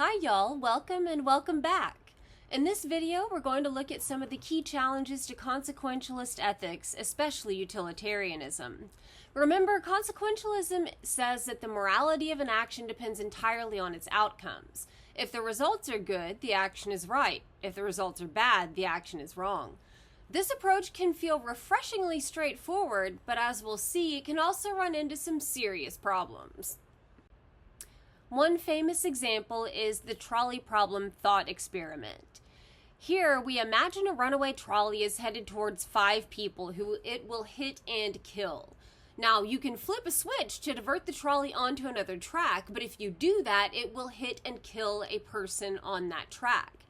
Hi y'all, welcome and welcome back. In this video, we're going to look at some of the key challenges to consequentialist ethics, especially utilitarianism. Remember, consequentialism says that the morality of an action depends entirely on its outcomes. If the results are good, the action is right. If the results are bad, the action is wrong. This approach can feel refreshingly straightforward, but as we'll see, it can also run into some serious problems. One famous example is the trolley problem thought experiment. Here, we imagine a runaway trolley is headed towards 5 people who it will hit and kill. Now, you can flip a switch to divert the trolley onto another track, but if you do that, it will hit and kill a person on that track.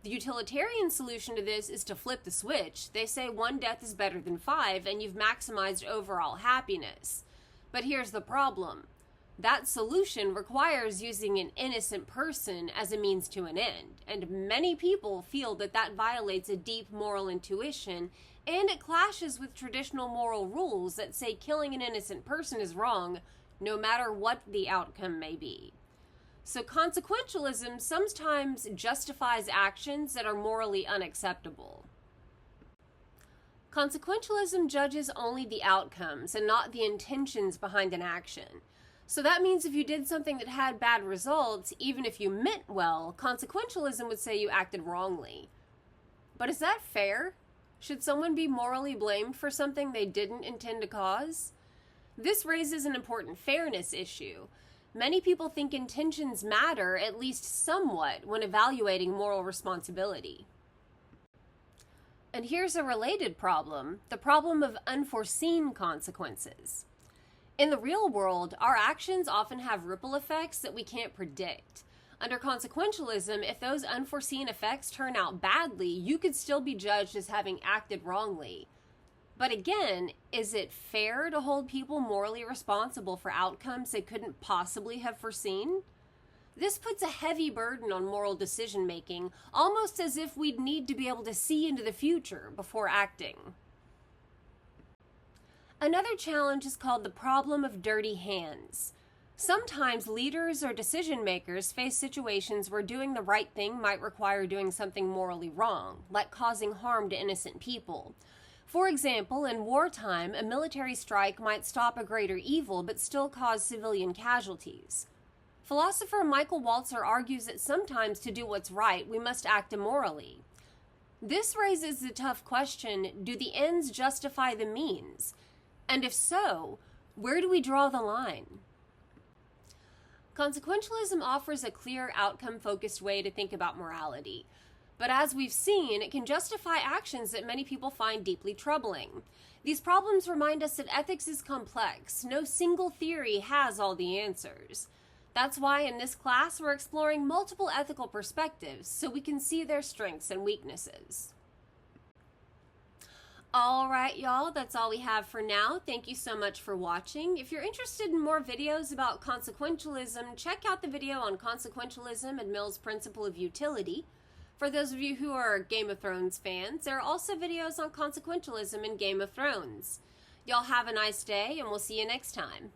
The utilitarian solution to this is to flip the switch. They say 1 death is better than 5, and you've maximized overall happiness. But here's the problem. That solution requires using an innocent person as a means to an end, and many people feel that that violates a deep moral intuition, and it clashes with traditional moral rules that say killing an innocent person is wrong, no matter what the outcome may be. So consequentialism sometimes justifies actions that are morally unacceptable. Consequentialism judges only the outcomes and not the intentions behind an action. So that means if you did something that had bad results, even if you meant well, consequentialism would say you acted wrongly. But is that fair? Should someone be morally blamed for something they didn't intend to cause? This raises an important fairness issue. Many people think intentions matter, at least somewhat, when evaluating moral responsibility. And here's a related problem, the problem of unforeseen consequences. In the real world, our actions often have ripple effects that we can't predict. Under consequentialism, if those unforeseen effects turn out badly, you could still be judged as having acted wrongly. But again, is it fair to hold people morally responsible for outcomes they couldn't possibly have foreseen? This puts a heavy burden on moral decision-making, almost as if we'd need to be able to see into the future before acting. Another challenge is called the problem of dirty hands. Sometimes leaders or decision makers face situations where doing the right thing might require doing something morally wrong, like causing harm to innocent people. For example, in wartime, a military strike might stop a greater evil but still cause civilian casualties. Philosopher Michael Walzer argues that sometimes to do what's right, we must act immorally. This raises the tough question, do the ends justify the means? And if so, where do we draw the line? Consequentialism offers a clear, outcome-focused way to think about morality. But as we've seen, it can justify actions that many people find deeply troubling. These problems remind us that ethics is complex. No single theory has all the answers. That's why in this class we're exploring multiple ethical perspectives so we can see their strengths and weaknesses. Alright y'all, that's all we have for now. Thank you so much for watching. If you're interested in more videos about consequentialism, check out the video on consequentialism and Mill's principle of utility. For those of you who are Game of Thrones fans, there are also videos on consequentialism and Game of Thrones. Y'all have a nice day, and we'll see you next time.